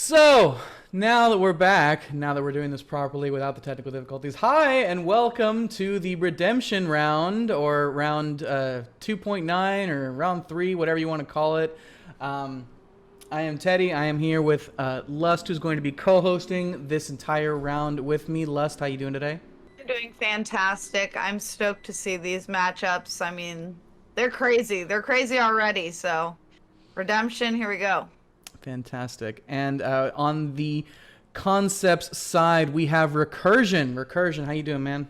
So, now that we're back, now that we're doing this properly without the technical difficulties, hi and welcome to the redemption round, or round 2.9, or round 3, whatever you want to call it. I am Teddy. I am here with Lust, who's going to be co-hosting this entire round with me. Lust, how you doing today? They're doing fantastic. I'm stoked to see these matchups. I mean, they're crazy. They're crazy already. So, redemption, here we go. Fantastic. And on the concepts side, we have Recursion. Recursion, how you doing, man?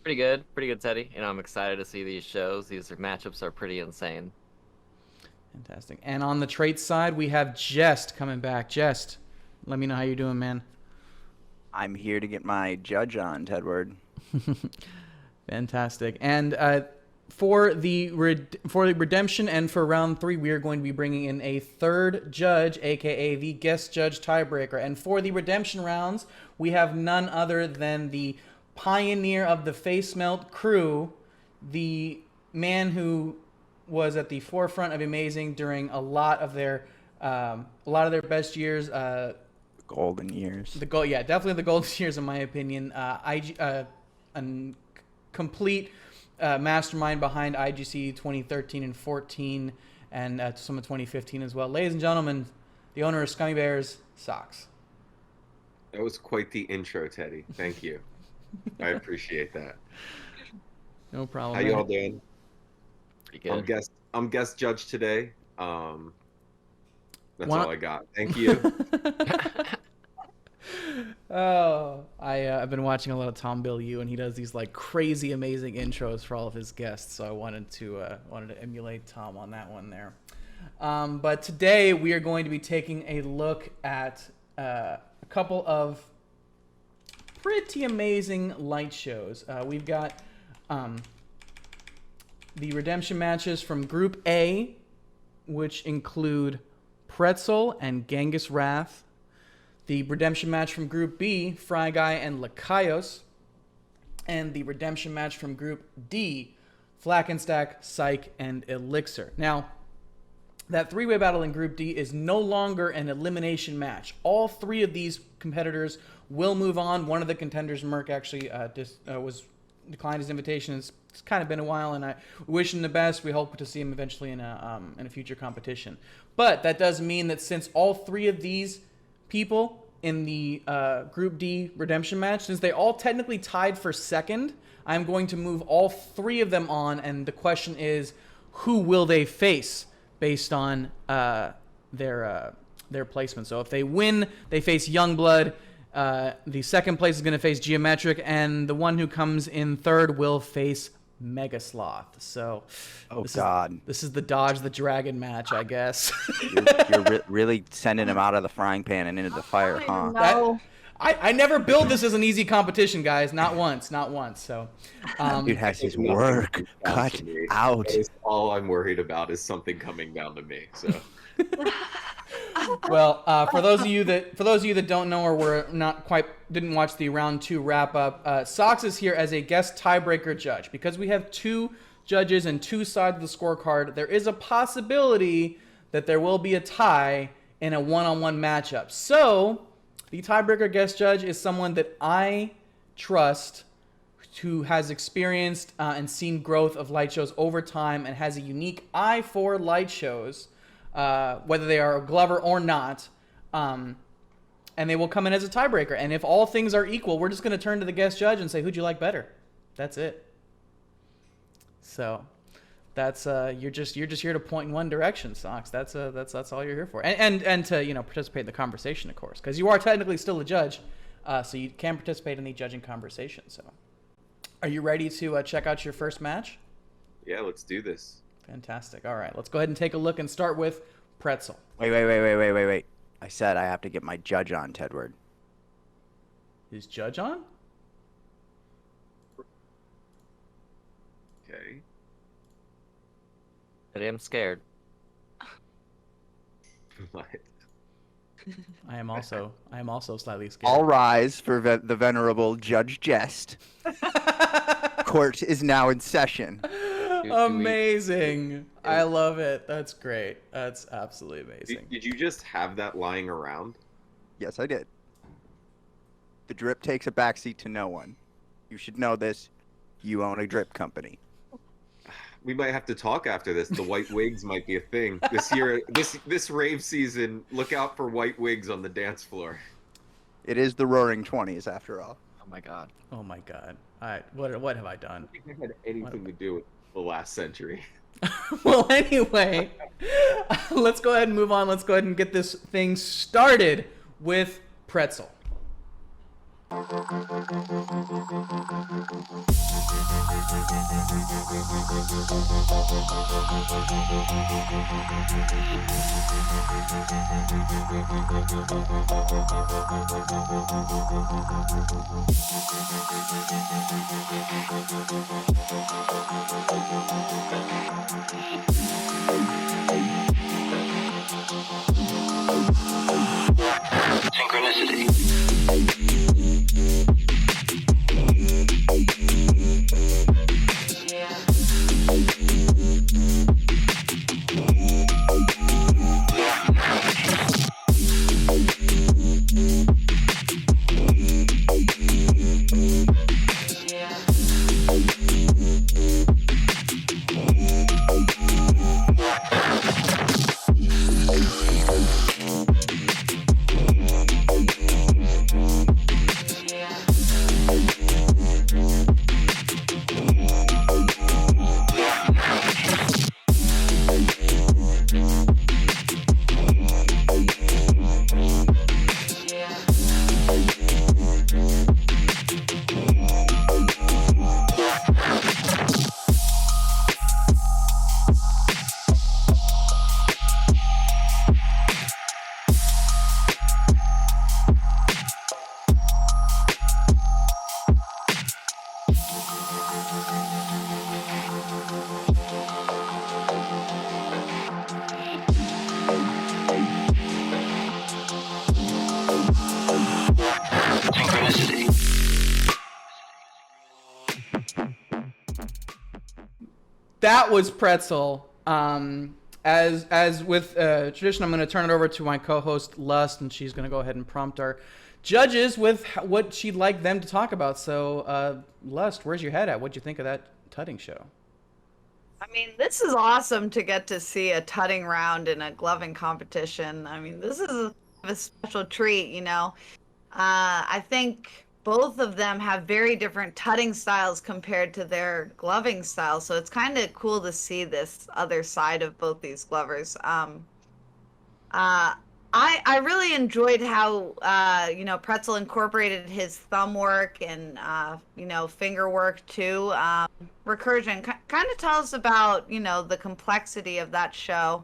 Pretty good, Teddy. I'm excited to see these shows. Matchups are pretty insane. Fantastic. And on the trait side, we have Jest coming back. Jest, let me know how you're doing, man. I'm here to get my judge on, Tedward. Fantastic. And for the redemption and for round 3, we are going to be bringing in a third judge, aka the guest judge tiebreaker. And for the redemption rounds, we have none other than the pioneer of the face melt crew, the man who was at the forefront of amazing during a lot of their best years. Golden years. Definitely the golden years in my opinion. Complete mastermind behind IGC 2013 and 14, and some of 2015 as well. Ladies and gentlemen, the owner of Scummy Bears Socks. That was quite the intro, Teddy. Thank you. I appreciate that. No problem. How you all doing? Pretty good. I'm guest judge today. That's all I got. Thank you. I've been watching a lot of Tom Bill U, and he does these like crazy amazing intros for all of his guests. So I wanted to emulate Tom on that one there. But today we are going to be taking a look at a couple of pretty amazing light shows. We've got the redemption matches from Group A, which include Pretzel and GHANGASRATH. The redemption match from Group B, Fry Guy and Lakaios. And the redemption match from Group D, Flackenstack, Psych, and Elixir. Now, that three-way battle in Group D is no longer an elimination match. All three of these competitors will move on. One of the contenders, Merck, actually declined his invitation. It's kind of been a while, and I wish him the best. We hope to see him eventually in a future competition. But that does mean that since all three of these people in the Group D redemption match, since they all technically tied for second, I'm going to move all three of them on, and the question is, who will they face based on their placement? So if they win, they face Youngblood. The second place is going to face Geometric, and the one who comes in third will face Mega Sloth. So, this is the Dodge the Dragon match, I guess. You're really sending him out of the frying pan and into the fire, huh? No. I never build this as an easy competition, guys. Not once. So, Dude has his work cut out. That is all I'm worried about is something coming down to me. So. Well, for those of you that don't know or didn't watch the round 2 wrap up, Sox is here as a guest tiebreaker judge. Because we have two judges and two sides of the scorecard, there is a possibility that there will be a tie in a one-on-one matchup. So the tiebreaker guest judge is someone that I trust, who has experienced and seen growth of light shows over time and has a unique eye for light shows. Whether they are a Glover or not, and they will come in as a tiebreaker. And if all things are equal, we're just going to turn to the guest judge and say, who'd you like better? That's it. So that's you're just here to point in one direction, Sox. That's all you're here for, and to participate in the conversation, of course, because you are technically still a judge, so you can participate in the judging conversation. So, are you ready to check out your first match? Yeah, let's do this. Fantastic. All right, let's go ahead and take a look and start with Pretzel. Wait. I said I have to get my judge on, Tedward. Is Judge on? Okay. I'm scared. What? I am also slightly scared. All rise for the venerable Judge Jest. Court is now in session. Amazing. I love it. That's great. That's absolutely amazing. Did you just have that lying around? Yes, I did. The drip takes a backseat to no one. You should know this. You own a drip company. We might have to talk after this. The white wigs might be a thing this year. This rave season. Look out for white wigs on the dance floor. It is the Roaring Twenties, after all. Oh my god. Oh my god. All right, what have I done? I think it had anything to do with the last century. Well, anyway, let's go ahead and move on. Let's go ahead and get this thing started with Pretzel. That was Pretzel. As with tradition, I'm going to turn it over to my co-host Lust, and she's going to go ahead and prompt our judges with what she'd like them to talk about. So, Lust, where's your head at? What'd you think of that tutting show? I mean, this is awesome to get to see a tutting round in a gloving competition. I mean, this is a special treat, you know. I think both of them have very different tutting styles compared to their gloving styles, so it's kind of cool to see this other side of both these glovers. I really enjoyed how Pretzel incorporated his thumb work and finger work too. Recursion kind of tell us about the complexity of that show.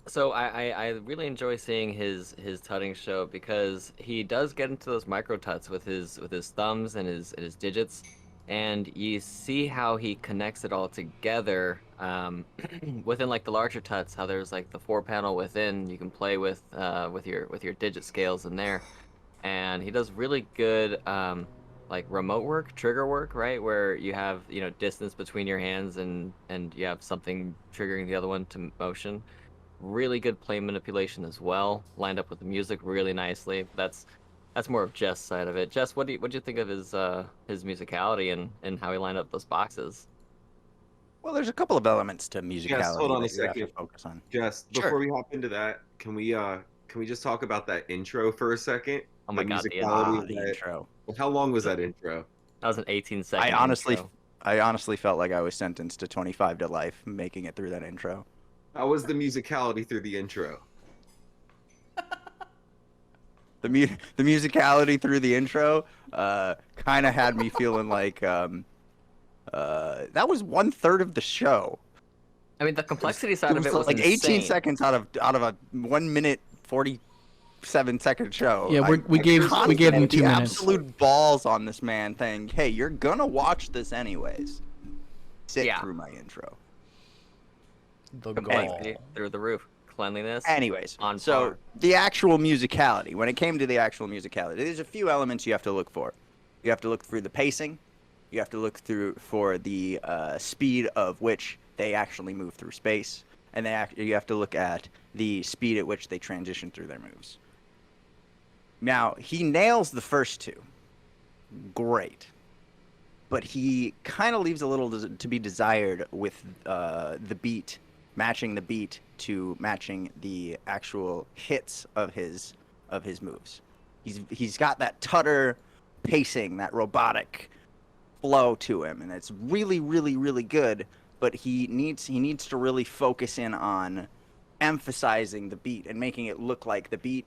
So I really enjoy seeing his tutting show because he does get into those micro tuts with his thumbs and his digits, and you see how he connects it all together within like the larger tuts. How there's like the 4-panel within you can play with your digit scales in there, and he does really good like remote work, trigger work, right, where you have distance between your hands and you have something triggering the other one to motion. Really good play manipulation as well, lined up with the music really nicely. That's more of Jess' side of it. Jess, what do you think of his musicality and how he lined up those boxes? Well, there's a couple of elements to musicality. Jess, hold on a that you have to second. focus on. Jess, Sure. before we hop into that, can we just talk about that intro for a second? Oh my The god, musicality of The that- intro. Well, how long was that intro? that was an 18-second. I honestly felt like I was sentenced to 25 to life making it through that intro. How was the musicality through the intro? The musicality through the intro kind of had me feeling like that was 1/3 of the show. I mean, the complexity side of it was like 18 insane. seconds out of a 1 minute 47-second show. Yeah, we gave them 2 the minutes. absolute balls on this man saying, "Hey, you're gonna watch this anyways. Sit Yeah. through my intro." The Complexity goal. through the roof. Cleanliness. Anyways, On so par. the actual musicality. When it came to the actual musicality, there's a few elements you have to look for. You have to look through the pacing. You have to look through for the speed of which they actually move through space, and you have to look at the speed at which they transition through their moves. Now, he nails the first two. Great. But he kind of leaves a little to be desired with the beat, matching the beat to matching the actual hits of his moves. He's got that tutter pacing, that robotic flow to him, and it's really, really, really good. But he needs to really focus in on emphasizing the beat and making it look like the beat.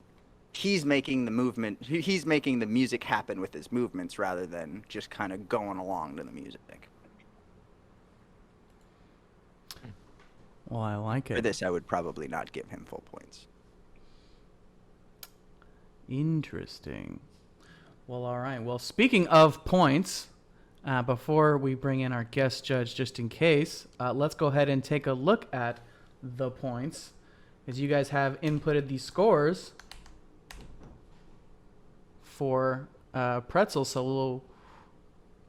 He's making the movement. He's making the music happen with his movements rather than just kind of going along to the music. Well, I like For it. this, I would probably not give him full points. Interesting. Well, all right. Well, speaking of points, before we bring in our guest judge, just in case, let's go ahead and take a look at the points, as you guys have inputted the scores for Pretzel. So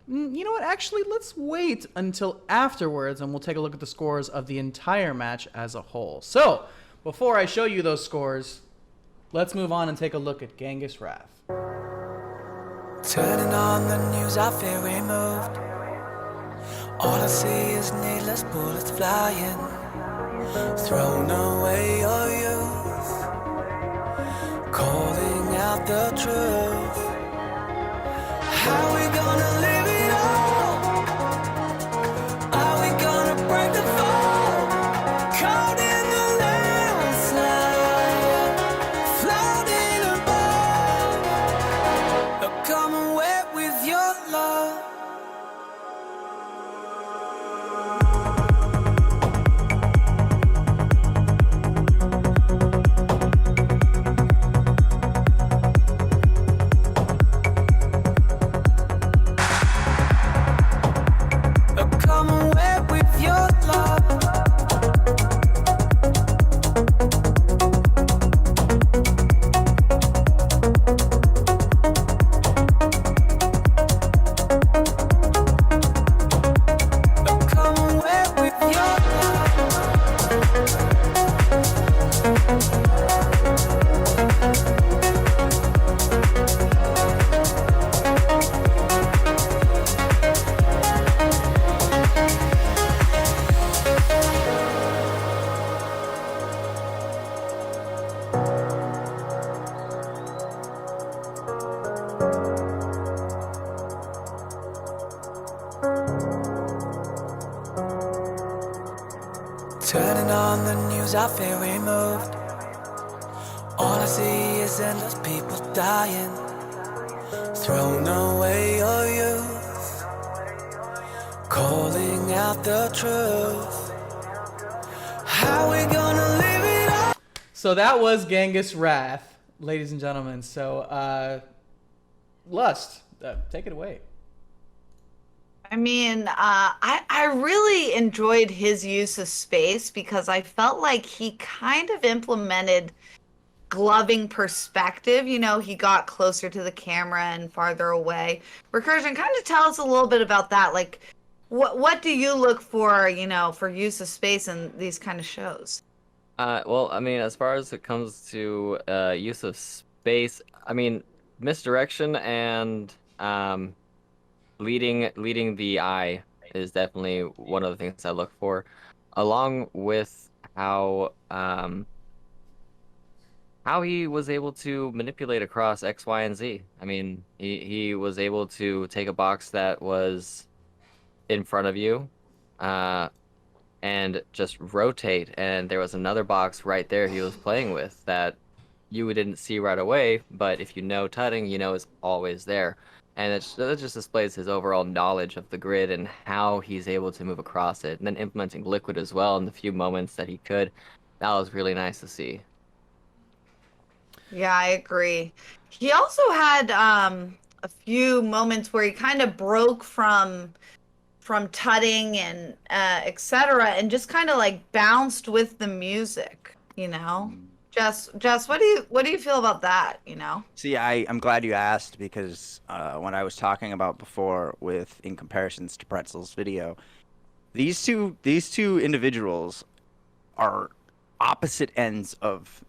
you know what? Actually, let's wait until afterwards, and we'll take a look at the scores of the entire match as a whole. So, before I show you those scores, let's move on and take a look at GHANGASRATH. Turning on the news, I feel removed. All I see is needless bullets flying, thrown away your youth, calling out the truth. How we gonna live it all? Are we gonna break the fall? Caught in the landslide, floating above. Come and wet with your love. Come and wet with your love. Come and wet with your Turning on the news, I feel removed. All I see is endless people dying, thrown away your youth, calling out the truth. How we gonna live it up? So that was GHANGASRATH, ladies and gentlemen. So, Lust, take it away. I mean, I really enjoyed his use of space because I felt like he kind of implemented gloving perspective. You know, he got closer to the camera and farther away. Recursion, kind of tell us a little bit about that. Like, what do you look for, you know, for use of space in these kind of shows? Well, I mean, as far as it comes to use of space, I mean, misdirection and leading the eye is definitely one of the things I look for, along with how he was able to manipulate across X, Y, and Z. I mean, he was able to take a box that was in front of you, and just rotate, and there was another box right there he was playing with that you didn't see right away, but if you know tutting, you know it's always there. And that just displays his overall knowledge of the grid and how he's able to move across it. And then implementing liquid as well in the few moments that he could. That was really nice to see. Yeah, I agree. He also had a few moments where he kind of broke from tutting and etc. and just kind of like bounced with the music, you know. Jess, what do you feel about that? You know. See, I'm glad you asked because when I was talking about before in comparisons to Pretzel's video, these two individuals are opposite ends of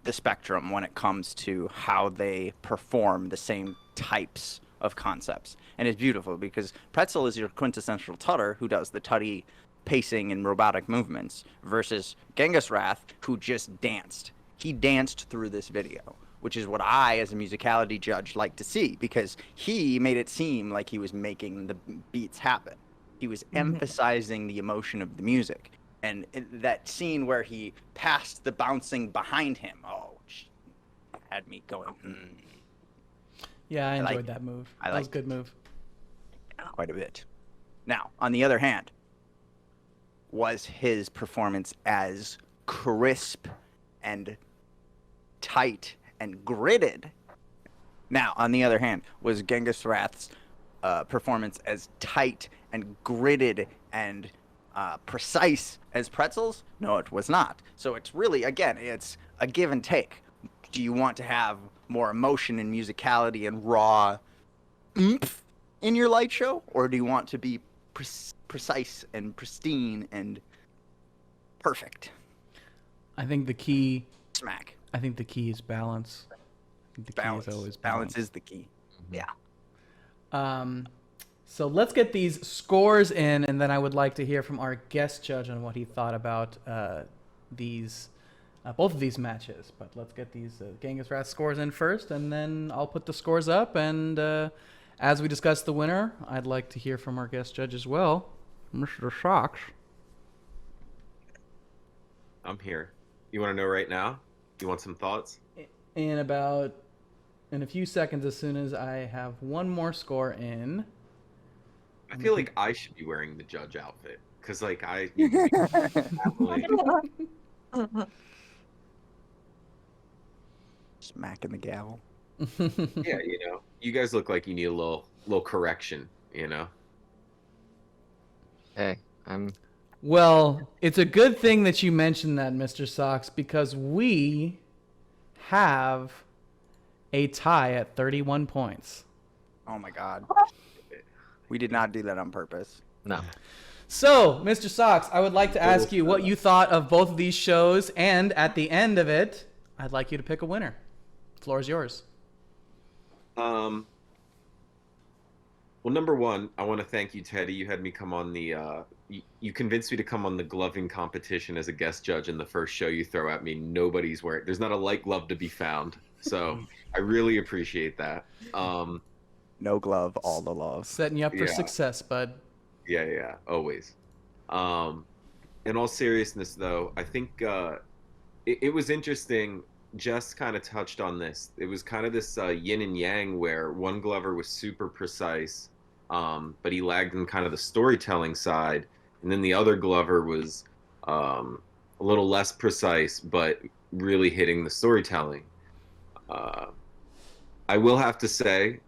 the spectrum when it comes to how they perform the same types of concepts. And it's beautiful because Pretzel is your quintessential tutter who does the tutty pacing and robotic movements versus GHANGASRATH, who just danced. He danced through this video, which is what I, as a musicality judge, like to see, because he made it seem like he was making the beats happen. He was emphasizing the emotion of the music. And that scene where he passed the bouncing behind him, had me going, Yeah, I enjoyed liked that move. I That was a liked good move. quite a bit. Now, on the other hand, was his performance as crisp and tight and gritted? Now, on the other hand, was GHANGASRATH's performance as tight and gritted and precise as Pretzel's? No, it was not. So it's really, again, it's a give and take. Do you want to have more emotion and musicality and raw oomph in your light show, or do you want to be precise and pristine and perfect? I think the key Smack. is balance. I think the Balance. key is always Balance is the key. So let's get these scores in, and then I would like to hear from our guest judge on what he thought about these, both of these matches. But let's get these GHANGASRATH scores in first, and then I'll put the scores up. And as we discuss the winner, I'd like to hear from our guest judge as well, Mr. Socks. I'm here. You want to know right now? You want some thoughts? In a few seconds, as soon as I have one more score in. I feel like I should be wearing the judge outfit because, like, Smacking the gavel. yeah, you guys look like you need a little correction, Hey, I'm Well, it's a good thing that you mentioned that, Mr. Sox, because we have a tie at 31 points. Oh my God. We did not do that on purpose. no. So, Mr. Sox, I would like to ask you what you thought of both of these shows, and at the end of it, I'd like you to pick a winner. The floor is yours. Well, number one, I want to thank you, Teddy. You had me come on the you convinced me to come on the gloving competition as a guest judge in the first show you throw at me. Nobody's wearing. There's not a light glove to be found. So I really appreciate that. No glove, all the love. Setting you up for Yeah. success, bud. Yeah, always. In all seriousness, though, I think it was interesting. Jess kind of touched on this. It was kind of this yin and yang where one Glover was super precise, but he lagged in kind of the storytelling side, and then the other Glover was a little less precise, but really hitting the storytelling. I will have to say,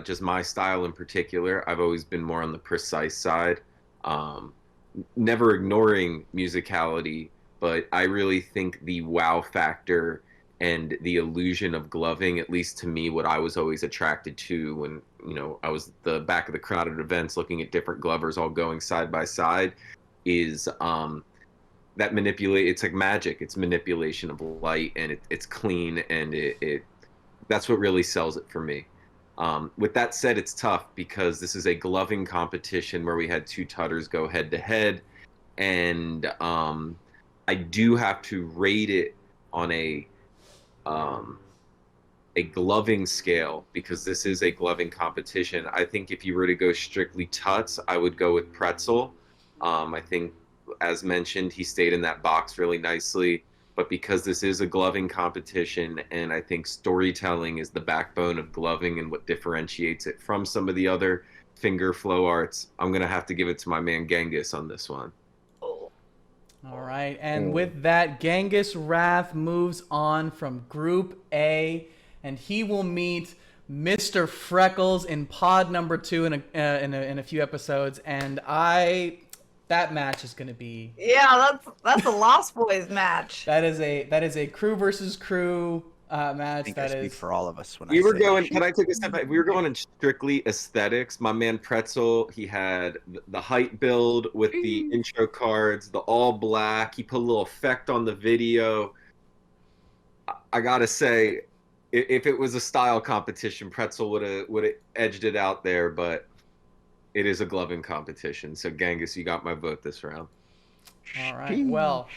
just my style in particular, I've always been more on the precise side, never ignoring musicality, but I really think the wow factor and the illusion of gloving, at least to me, what I was always attracted to when, I was the back of the crowd at events looking at different glovers all going side by side, is that manipulate. It's like magic. It's manipulation of light, and it's clean, and it that's what really sells it for me. With that said, it's tough because this is a gloving competition where we had two tutters go head to head, and I do have to rate it on a gloving scale because this is a gloving competition. I think if you were to go strictly tuts, I would go with Pretzel. I think, as mentioned, he stayed in that box really nicely. But because this is a gloving competition, and I think storytelling is the backbone of gloving and what differentiates it from some of the other finger flow arts, I'm going to have to give it to my man Genghis on this one. All right, and with that, GHANGASRATH moves on from Group A, and he will meet Mr. Freckles in pod number 2 in a few episodes, and that match is going to be... Yeah, that's a Lost Boys match. That is a crew versus crew match. I think I That speak is... for all of us when We I were say going. Can I take a step back? We were going in strictly aesthetics. My man Pretzel, he had the height build with the intro cards, the all black. He put a little effect on the video. I gotta say, if it was a style competition, Pretzel would have edged it out there, but it is a gloving competition. So Genghis, you got my vote this round. All right. Well,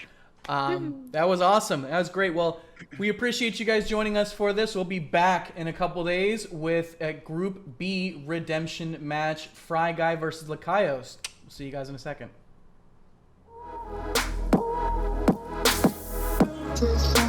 that was awesome. That was great. Well, we appreciate you guys joining us for this. We'll be back in a couple days with a Group B redemption match, Fry Guy versus Lakaios. We'll see you guys in a second. Just